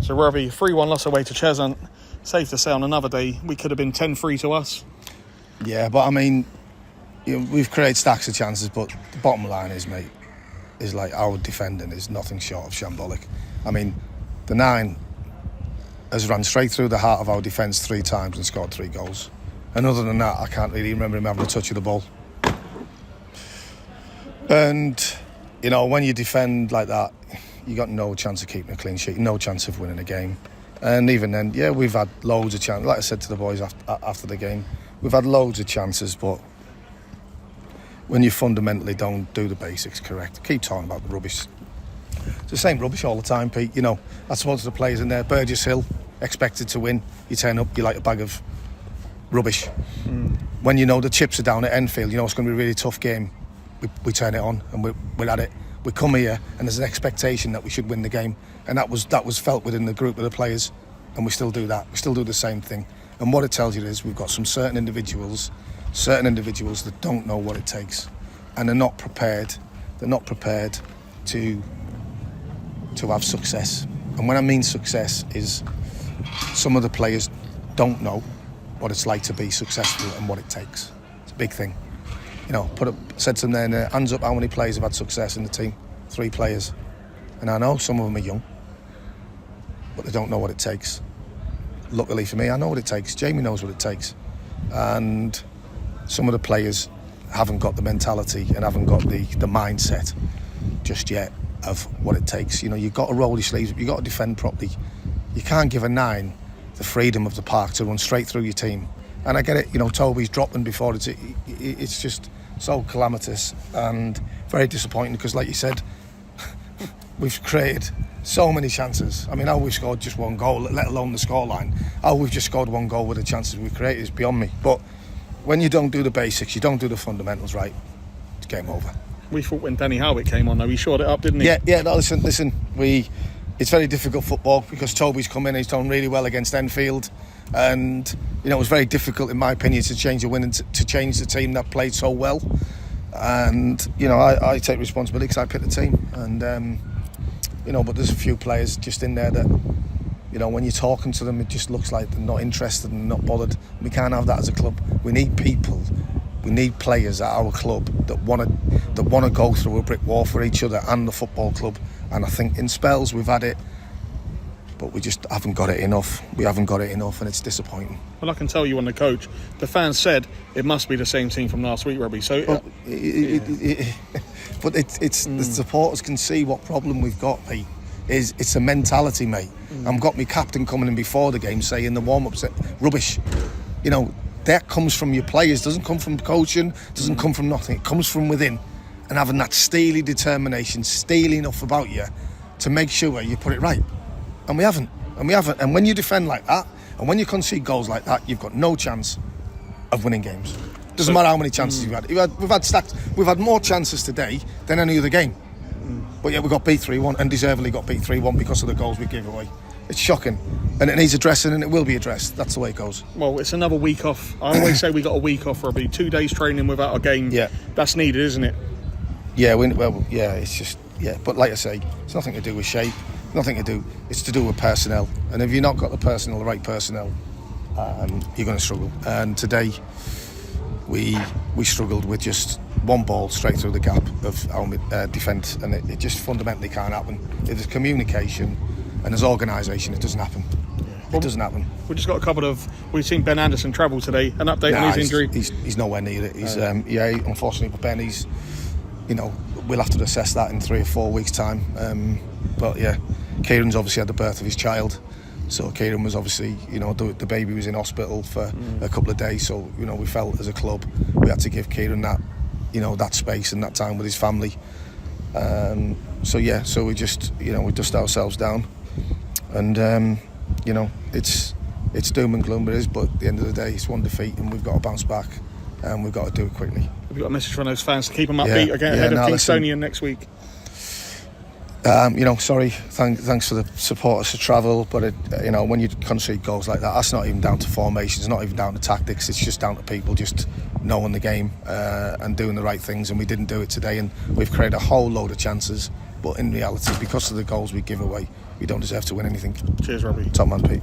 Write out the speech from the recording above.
So Robbie, 3-1 loss away to Cheshunt. Safe to say on another day, we could have been 10-3 to us. Yeah, but I mean, we've created stacks of chances, but the bottom line is, mate, is like our defending is nothing short of shambolic. I mean, the 9 has run straight through the heart of our defence 3 times and scored 3 goals. And other than that, I can't really remember him having a touch of the ball. And, you know, when you defend like that, you got no chance of keeping a clean sheet, no chance of winning a game. And even then, yeah, we've had loads of chances. Like I said to the boys after the game, we've had loads of chances, but when you fundamentally don't do the basics correct, keep talking about the rubbish. It's the same rubbish all the time, Pete. You know, that's most of the players in there. Burgess Hill, expected to win. You turn up, you're like a bag of rubbish. When you know the chips are down at Enfield, you know it's going to be a really tough game. We turn it on and we're at it. We come here and there's an expectation that we should win the game, and that was felt within the group of the players, and we still do that. We still do the same thing. And what it tells you is we've got some certain individuals that don't know what it takes, and they're not prepared. They're not prepared to have success. And when I mean success is some of the players don't know what it's like to be successful and what it takes. It's a big thing. You know, said to them then, hands up how many players have had success in the team. 3 players. And I know some of them are young, but they don't know what it takes. Luckily for me, I know what it takes. Jamie knows what it takes. And some of the players haven't got the mentality and haven't got the mindset just yet of what it takes. You know, you've got to roll your sleeves up, you've got to defend properly. You can't give a 9 the freedom of the park to run straight through your team. And I get it, you know, Toby's dropping before it's just so calamitous and very disappointing because, like you said, we've created so many chances. I mean, how we've scored just 1 goal, let alone the scoreline. How we've just scored 1 goal with the chances we've created is beyond me. But when you don't do the basics, you don't do the fundamentals right, it's game over. We thought when Danny Howitt came on, though, he shored it up, didn't he? Yeah. No, listen. It's very difficult football because Toby's come in. He's done really well against Enfield, and you know it was very difficult, in my opinion, to change the team that played so well. And you know, I take responsibility because I picked the team, and you know, but there's a few players just in there that, you know, when you're talking to them, it just looks like they're not interested and not bothered. We can't have that as a club. We need people. We need players at our club that want to go through a brick wall for each other and the football club. And I think in spells we've had it, but we just haven't got it enough. We haven't got it enough, and it's disappointing. Well, I can tell you on the coach, the fans said it must be the same team from last week, Robbie. So, but it's the supporters can see what problem we've got, mate. It's a mentality, mate. I've got my captain coming in before the game saying the warm-ups are rubbish. You know, that comes from your players, doesn't come from coaching, doesn't come from nothing. It comes from within, and having that steely determination, steely enough about you to make sure you put it right. And we haven't. And when you defend like that, and when you concede goals like that, you've got no chance of winning games. Doesn't matter how many chances you've had. We've had stacks. We've had more chances today than any other game. But yet we got beat 3-1 and deservedly got beat 3-1 because of the goals we gave away. It's shocking, and it needs addressing, and it will be addressed. That's the way it goes. Well, it's another week off. I always say we got a week off, Robbie. 2 days training without a game. Yeah, that's needed, isn't it? Yeah, it's just But like I say, it's nothing to do with shape. Nothing to do. It's to do with personnel. And if you've not got the right personnel, you're going to struggle. And today, we struggled with just 1 ball straight through the gap of our defence, and it just fundamentally can't happen. If there's communication and there's organisation, it doesn't happen. It doesn't happen. We just got a couple of. We've seen Ben Anderson travel today. An update on his injury. He's nowhere near it. He's unfortunately, but Ben, he's, you know, we'll have to assess that in 3 or 4 weeks' time. But yeah, Kieran's obviously had the birth of his child, so Kieran was obviously, you know, the baby was in hospital for a couple of days. So you know, we felt as a club we had to give Kieran that, you know, that space and that time with his family. So we just, you know, we dust ourselves down, and you know, it's doom and gloom, but at the end of the day, it's 1 defeat, and we've got to bounce back, and we've got to do it quickly. Have you got a message from those fans to keep them upbeat ahead of Kingstonian next week? You know, sorry, thanks for the supporters to travel, but you know, when you concede goals like that, that's not even down to formations, not even down to tactics. It's just down to people just knowing the game and doing the right things, and we didn't do it today, and we've created a whole load of chances, but in reality, because of the goals we give away, we don't deserve to win anything. Cheers, Robbie. Top man, Pete.